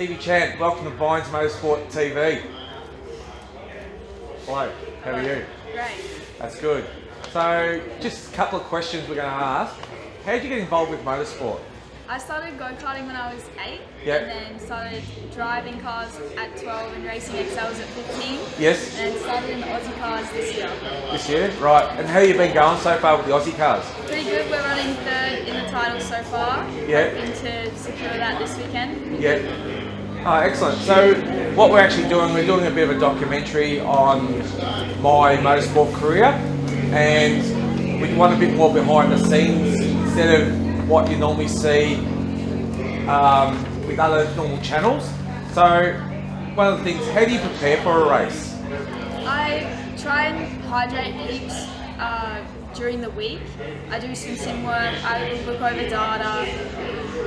Stevie Chan, welcome to Bynes Motorsport TV. Hello, how are you? Great. That's good. So, just a couple of questions we're going to ask. How did you get involved with motorsport? I started go-karting when I was 8, Yep. and then started driving cars at 12 and racing XLs at 15. Yes. And started in the Aussie cars this year. This year? Right. And how have you been going so far with the Aussie cars? Pretty good. We're running third in the title so far. Yeah. Hoping to secure that this weekend. Yeah. Oh, excellent. So, what we're actually doing, we're doing a bit of a documentary on my motorsport career, and we want a bit more behind the scenes instead of what you normally see with other normal channels. So, one of the things, how do you prepare for a race? I try and hydrate heaps during the week. I do some sim work, I look over data,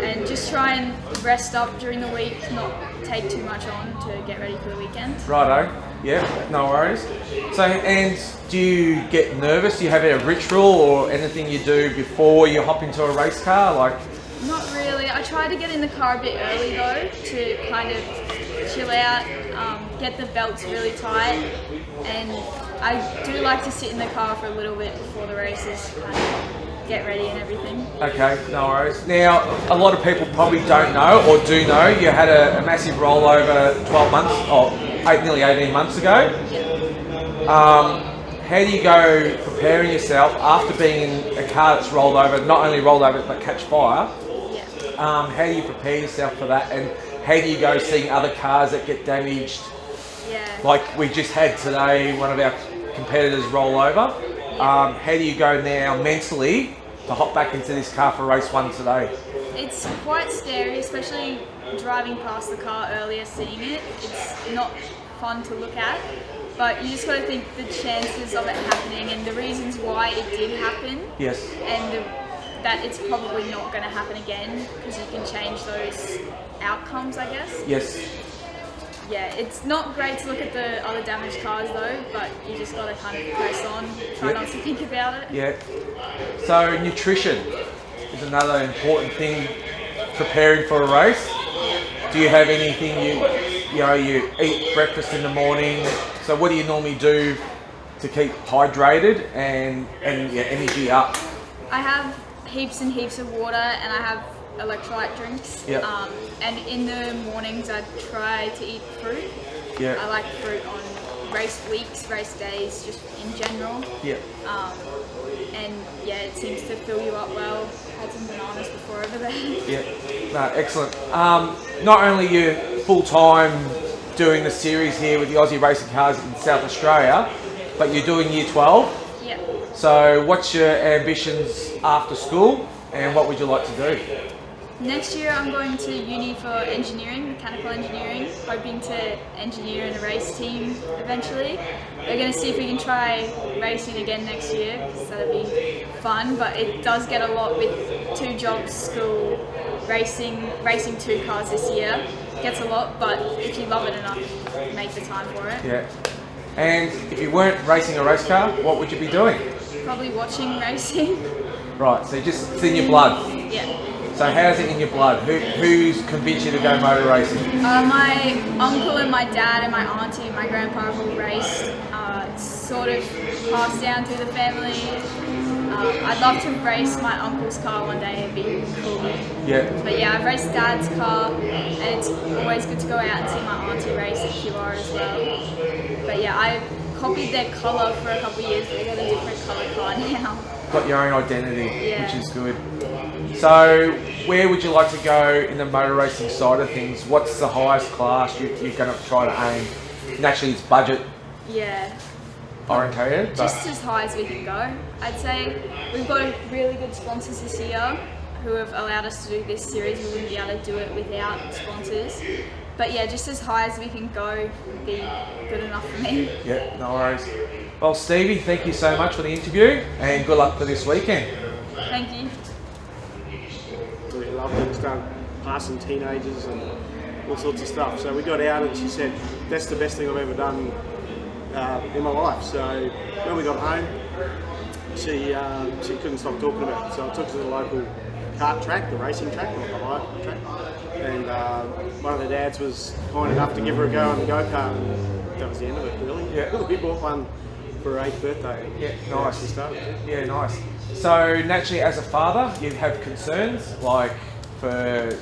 and just try and rest up during the week, not take too much on to get ready for the weekend. Righto, yeah, no worries. So, and do you get nervous? Do you have a ritual or anything you do before you hop into a race car? Like, not really. I try to get in the car a bit early though, to kind of chill out, get the belts really tight, and I do like to sit in the car for a little bit before the races, kind of get ready and everything. okay, no worries. Now, a lot of people probably don't know or do know you had a massive rollover 12 months, or nearly 18 months ago. How do you go preparing yourself after being in a car that's rolled over, not only rolled over but catch fire? Yeah. How do you prepare yourself for that, and how do you go seeing other cars that get damaged? Yeah. Like we just had today, one of our competitors roll over. How do you go now mentally to hop back into this car for race one today? It's quite scary, especially driving past the car earlier, seeing it. It's not fun to look at, but you just got to think the chances of it happening and the reasons why it did happen. Yes. And that it's probably not going to happen again, because you can change those outcomes, I guess. Yes. Yeah, it's not great to look at the other damaged cars though, but you just got to kind of press on, try Yep. not to think about it. Yeah. So nutrition is another important thing preparing for a race. Do you have anything you eat breakfast in the morning? So what do you normally do to keep hydrated and your energy up? I have heaps and heaps of water, and I have electrolyte drinks. Yep. And in the mornings I try to eat fruit. Yeah. I like fruit on race weeks, race days, just in general. Yeah. And yeah, it seems to fill you up well. Had some bananas before over there. Yeah. No, excellent. Not only you full-time doing the series here with the Aussie racing cars in South Australia, but you're doing year 12. Yeah. So what's your ambitions after school, and what would you like to do? Next year I'm going to uni for engineering, mechanical engineering, hoping to engineer in a race team eventually. We're going to see if we can try racing again next year, because that'll be fun, but it does get a lot with 2 jobs, school, racing 2 cars this year. Gets a lot, but if you love it enough, make the time for it. Yeah. And if you weren't racing a race car, what would you be doing? Probably watching racing. Right, so it's in your blood. Yeah. So how's it in your blood? Who's convinced you to go motor racing? My uncle and my dad and my auntie and my grandpa have all raced. It's sort of passed down through the family. I'd love to race my uncle's car one day, it'd be cool. Yeah. But yeah, I've raced Dad's car, and it's always good to go out and see my auntie race at QR as well. But yeah, I copied their colour for a couple of years, but they got a different colour car now. Got your own identity, Yeah. which is good. So where would you like to go in the motor racing side of things? What's the highest class you're going to try to aim? Naturally, it's budget Yeah. orientated. Just as high as we can go, I'd say. We've got really good sponsors this year who have allowed us to do this series. We wouldn't be able to do it without sponsors. But yeah, just as high as we can go would be good enough for me. Yeah, no worries. Well, Stevie, thank you so much for the interview, and good luck for this weekend. Thank you. Really loved it. Started passing teenagers and all sorts of stuff. So we got out and she said, that's the best thing I've ever done in my life. So when we got home, she couldn't stop talking about it. So I took her to the local kart track, the racing track, not the bike track. And one of the dads was kind enough to give her a go on the go-kart, and that was the end of it, really. Yeah. We bought one for her 8th birthday. Yeah, nice. She started. Yeah, nice. So naturally, as a father, you have concerns like for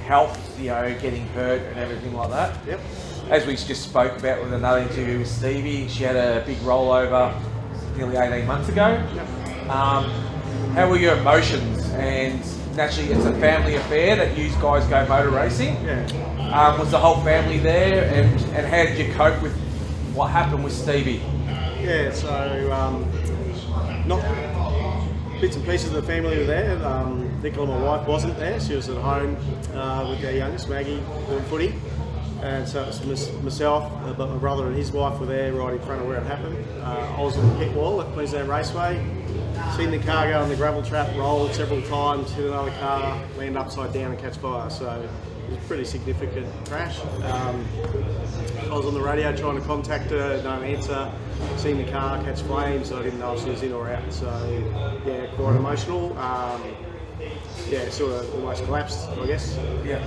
health, you know, getting hurt and everything like that. Yep. As we just spoke about with another interview with Stevie, she had a big rollover nearly 18 months ago. Yep. How were your emotions? And naturally, it's a family affair that you guys go motor racing. Yeah. Was the whole family there, and how did you cope with what happened with Stevie? Yeah, so not bits and pieces of the family were there. Nicola, my wife, wasn't there. She was at home with our youngest, Maggie, doing footy. And so it was myself, but my brother and his wife were there right in front of where it happened. I was on the pit wall at Queensland Raceway, seen the car go on the gravel trap, roll several times, hit another car, land upside down and catch fire. So it was a pretty significant crash. I was on the radio trying to contact her, no answer. Seen the car catch flames, so I didn't know if she was in or out. So yeah, quite emotional. Yeah, sort of almost collapsed, I guess. Yeah.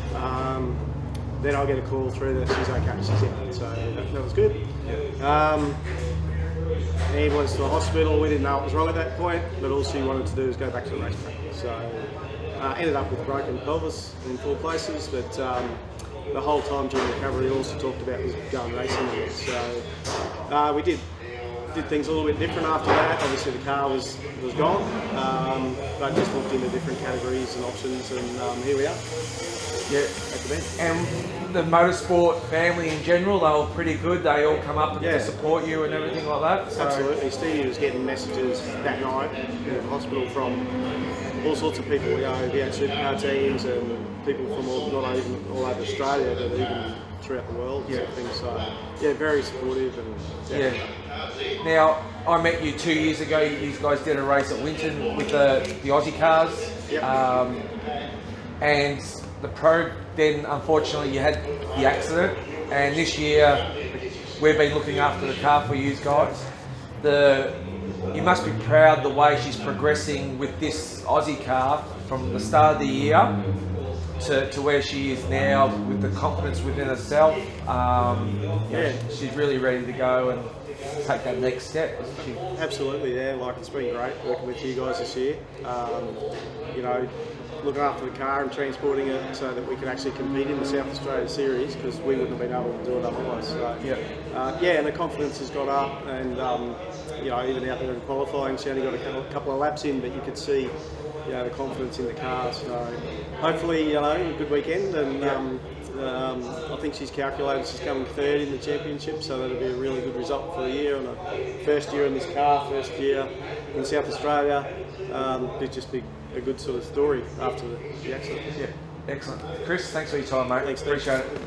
Then I'll get a call through that she's okay, she's in. So that was good. Yeah. Ambulance to the hospital. We didn't know what was wrong at that point, but all she wanted to do was go back to the racetrack. So ended up with broken pelvis in 4 places, but the whole time during recovery, all she talked about was going racing again. So we did things a little bit different after that. Obviously the car was gone, but just looked into different categories and options, and here we are. Yeah. At the bench. And the motorsport family in general, they were pretty good. They all come up to support you and everything like that. So. Absolutely. Steve was getting messages that night in the hospital from all sorts of people, you know, the supercar teams and people from not even all over Australia, but even throughout the world. Yeah. Sort of thing. So yeah, very supportive and Yeah. Now, I met you 2 years ago. You guys did a race at Winton with the Aussie cars. Yep. And the Pro, then unfortunately you had the accident. And this year, we've been looking after the car for you guys. You must be proud the way she's progressing with this Aussie car from the start of the year to where she is now with the confidence within herself. She's really ready to go and take that next step, isn't she? Absolutely, yeah. Like, it's been great working with you guys this year. You know, looking after the car and transporting it so that we could actually compete in the South Australia Series, because we wouldn't have been able to do it otherwise. So, and the confidence has got up, and you know, even out there in qualifying, she only got a couple of laps in, but you could see, you know, the confidence in the car. So hopefully, you know, a good weekend, and I think she's calculated she's coming 3rd in the championship, so that'll be a really good result for the year. And first year in this car, first year in South Australia, it'd just be a good sort of story after the accident. Yeah, excellent. Chris, thanks for your time, mate. Thanks, appreciate it.